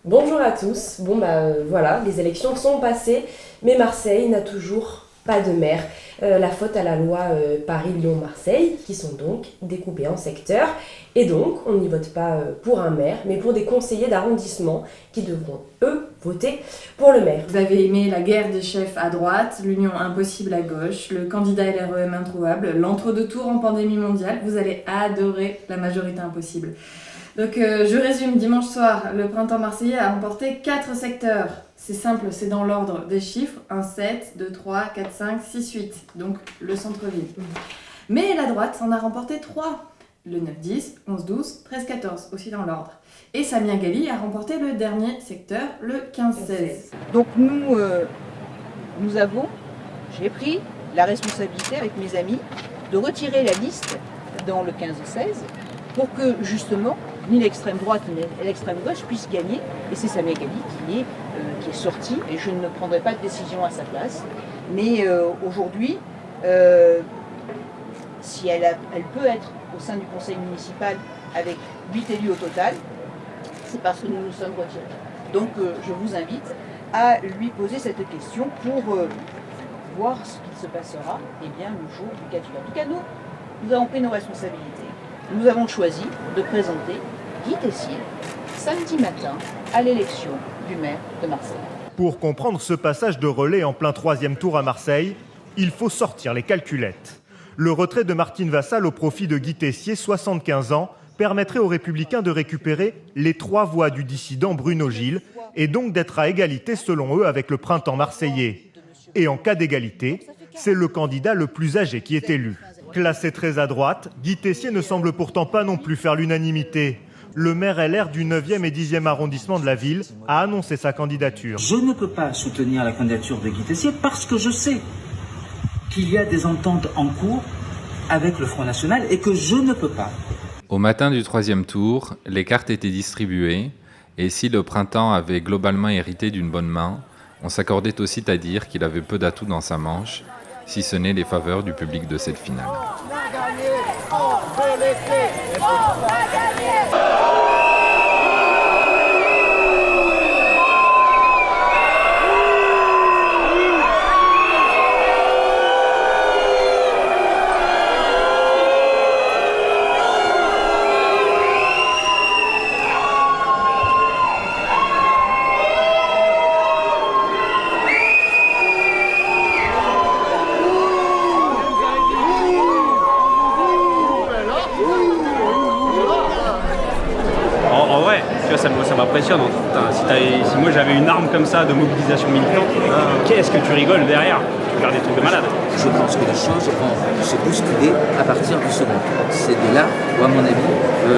Bonjour à tous. Voilà, les élections sont passées, mais Marseille n'a toujours pas de maire. La faute à la loi Paris-Lyon-Marseille, qui sont donc découpés en secteurs. Et donc, on n'y vote pas pour un maire, mais pour des conseillers d'arrondissement qui devront, eux, voter pour le maire. Vous avez aimé la guerre des chefs à droite, l'union impossible à gauche, le candidat LREM introuvable, l'entre-deux-tours en pandémie mondiale. Vous allez adorer la majorité impossible. Donc je résume, dimanche soir, le printemps marseillais a remporté 4 secteurs. C'est simple, c'est dans l'ordre des chiffres, 1, 7, 2, 3, 4, 5, 6, 8, donc le centre-ville. Mais la droite en a remporté 3, le 9, 10, 11, 12, 13, 14, aussi dans l'ordre. Et Samia Ghali a remporté le dernier secteur, le 15, 16. Donc j'ai pris la responsabilité avec mes amis de retirer la liste dans le 15-16 pour que justement ni l'extrême droite ni l'extrême gauche puissent gagner. Et c'est Samia Ghali qui est sortie, et je ne prendrai pas de décision à sa place. Mais aujourd'hui, si elle peut être au sein du conseil municipal avec 8 élus au total, c'est parce que nous nous sommes retirés. Donc je vous invite à lui poser cette question pour voir ce qui se passera le jour du 4 juillet. En tout cas, nous avons pris nos responsabilités. Nous avons choisi de présenter Guy Tessier samedi matin à l'élection du maire de Marseille. Pour comprendre ce passage de relais en plein 3e tour à Marseille, il faut sortir les calculettes. Le retrait de Martine Vassal au profit de Guy Tessier, 75 ans, permettrait aux Républicains de récupérer les 3 voix du dissident Bruno Gilles et donc d'être à égalité selon eux avec le printemps marseillais. Et en cas d'égalité, c'est le candidat le plus âgé qui est élu. Classé très à droite, Guy Tessier ne semble pourtant pas non plus faire l'unanimité. Le maire LR du 9e et 10e arrondissement de la ville a annoncé sa candidature. Je ne peux pas soutenir la candidature de Guy Tessier parce que je sais qu'il y a des ententes en cours avec le Front National et que je ne peux pas. Au matin du 3e tour, les cartes étaient distribuées et si le printemps avait globalement hérité d'une bonne main, on s'accordait aussi à dire qu'il avait peu d'atouts dans sa manche, si ce n'est les faveurs du public de cette finale. Ça m'impressionne. Si moi j'avais une arme comme ça de mobilisation militante, qu'est-ce que tu rigoles derrière? Tu veux faire des trucs de malade. Je pense que les choses vont se bousculer à partir du second tour. C'est de là où, à mon avis,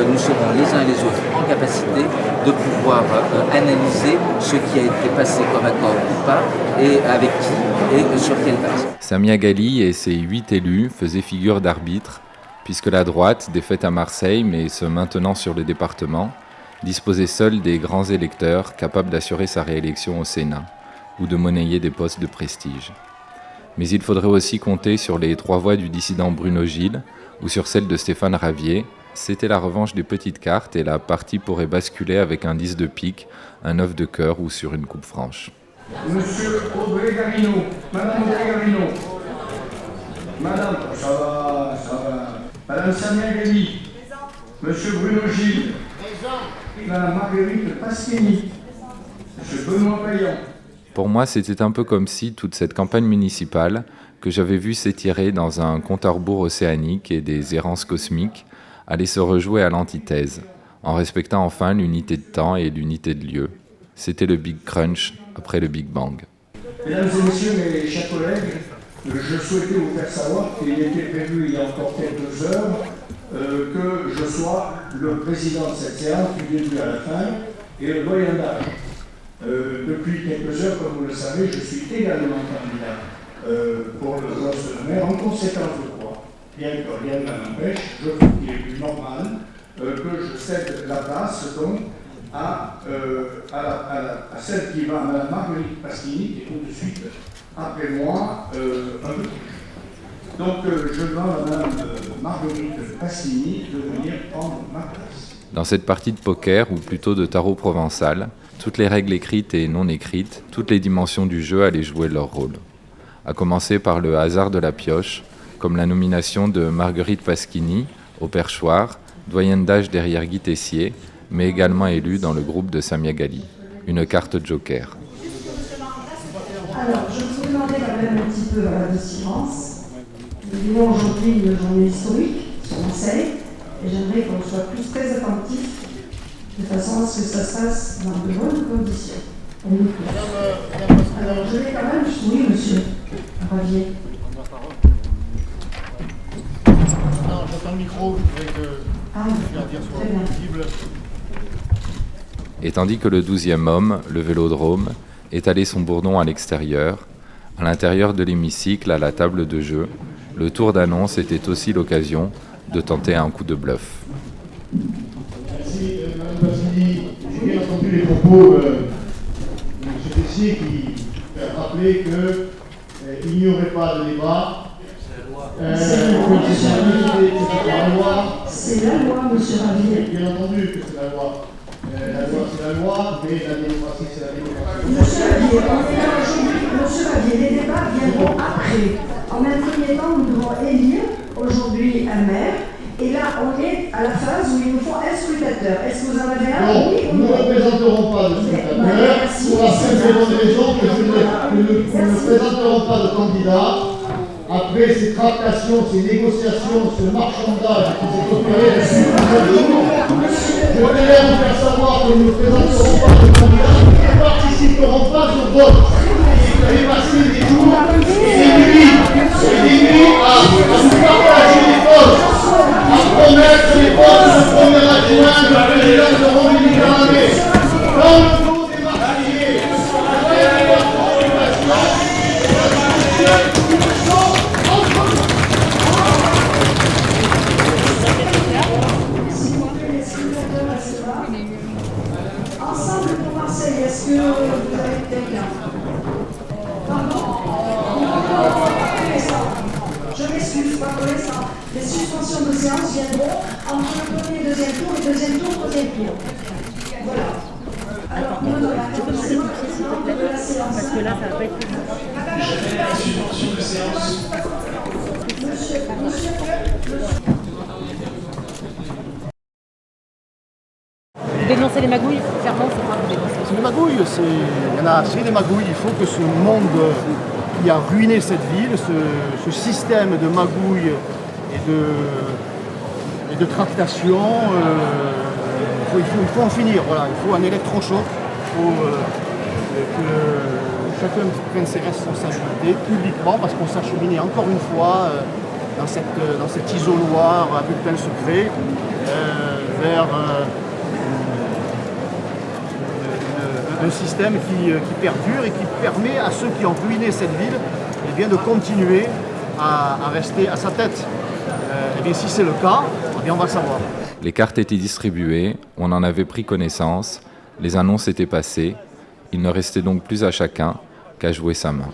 nous serons les uns et les autres en capacité de pouvoir analyser ce qui a été passé comme accord ou pas, et avec qui et sur quelle base. Samia Ghali et ses 8 élus faisaient figure d'arbitre, puisque la droite, défaite à Marseille mais se maintenant sur le département, disposait seul des grands électeurs capables d'assurer sa réélection au Sénat ou de monnayer des postes de prestige. Mais il faudrait aussi compter sur les 3 voix du dissident Bruno Gilles ou sur celle de Stéphane Ravier. C'était la revanche des petites cartes et la partie pourrait basculer avec un 10 de pique, un 9 de cœur ou sur une coupe franche. Monsieur Audrey Garino, Madame Audrey Garino, Madame, ça va, Madame Samia Ghali, Monsieur Bruno Gilles, Madame Marguerite Pasquini, Monsieur Benoît Payan. Pour moi, c'était un peu comme si toute cette campagne municipale, que j'avais vue s'étirer dans un compte à rebours océanique et des errances cosmiques, allait se rejouer à l'antithèse, en respectant enfin l'unité de temps et l'unité de lieu. C'était le Big Crunch après le Big Bang. Mesdames et messieurs, mes chers collègues, je souhaitais vous faire savoir qu'il était prévu il y a encore quelques heures que je sois le président de cette séance du début à la fin et le doyen d'âge. Depuis quelques heures, comme vous le savez, je suis également candidat pour le poste de maire. En conséquence de quoi, bien que rien ne m'empêche, je trouve qu'il est plus normal que je cède la place donc à celle qui va, Mme Marguerite Pasquini, qui est tout de suite après moi un peu plus. Donc je demande à Mme Marguerite Pasquini de venir prendre ma place. Dans cette partie de poker, ou plutôt de tarot provençal, Toutes les règles écrites et non écrites, toutes les dimensions du jeu allaient jouer leur rôle. À commencer par le hasard de la pioche, comme la nomination de Marguerite Pasquini au perchoir, doyenne d'âge derrière Guy Tessier, mais également élue dans le groupe de Samia Ghali. Une carte joker. Alors, je vous demandais quand même un petit peu de silence. Nous vivons aujourd'hui une journée historique sur Marseille, et j'aimerais qu'on soit tous très attentifs de façon à ce que ça se passe dans de bonnes conditions. Alors, je vais quand même... Oui, monsieur Ravier. Non, j'attends le micro, je voudrais que dire soit audible. Et tandis que le 12e homme, le Vélodrome, étalait son bourdon à l'extérieur, à l'intérieur de l'hémicycle, à la table de jeu, le tour d'annonce était aussi l'occasion de tenter un coup de bluff. Merci, Mme Basili. J'ai bien entendu les propos de M. Tessier qui rappelait qu'il n'y aurait pas de débat. C'est la loi, monsieur Ravier. Bien entendu que c'est la loi. La loi, c'est la loi, mais la démocratie, c'est la démocratie. Monsieur Ravier, on est là aujourd'hui. Monsieur Ravier, les débats viendront après. En un premier temps, nous devons élire aujourd'hui un maire. Et là, on est à la phase où il nous faut un scrutateur. Est-ce que vous en avez un? Non, oui, nous ne présenterons pas de scrutateur. Pour la simple et bonne raison que nous ne présenterons pas de candidat. Après ces tractations, ces négociations, ce marchandage qui s'est opéré depuis je vais leur faire savoir que nous ne présenterons pas de candidats qui ne participeront pas au vote. Vous allez passer des jours et des nuits à nous partager les postes, à promettre les postes de premier adjoint de la présidence de Romilly-Caramé. Dans le dos des Marseillais, avec votre occupation, ensemble pour Marseille, est-ce que vous avez quelqu'un? Pardon? Je m'excuse, pas connaissant. Les suspensions de séance viendront entre le premier et deuxième tour et deuxième tour, troisième tour. Voilà. Alors, nous, on va commencer de la séance. Parce que là, ça va pas être Dénoncer les magouilles, clairement, c'est quoi vous dénoncer? C'est les magouilles, il y en a assez des magouilles. Il faut que ce monde qui a ruiné cette ville, ce système de magouilles et de tractation, il faut en finir. Voilà. Il faut un électrochoc, il faut que chacun prenne ses responsabilités publiquement, parce qu'on s'acheminait encore une fois dans cet isoloir à bulletin secret vers un système qui perdure et qui permet à ceux qui ont ruiné cette ville de continuer à rester à sa tête. Si c'est le cas, on va le savoir. Les cartes étaient distribuées, on en avait pris connaissance, les annonces étaient passées, il ne restait donc plus à chacun qu'à jouer sa main.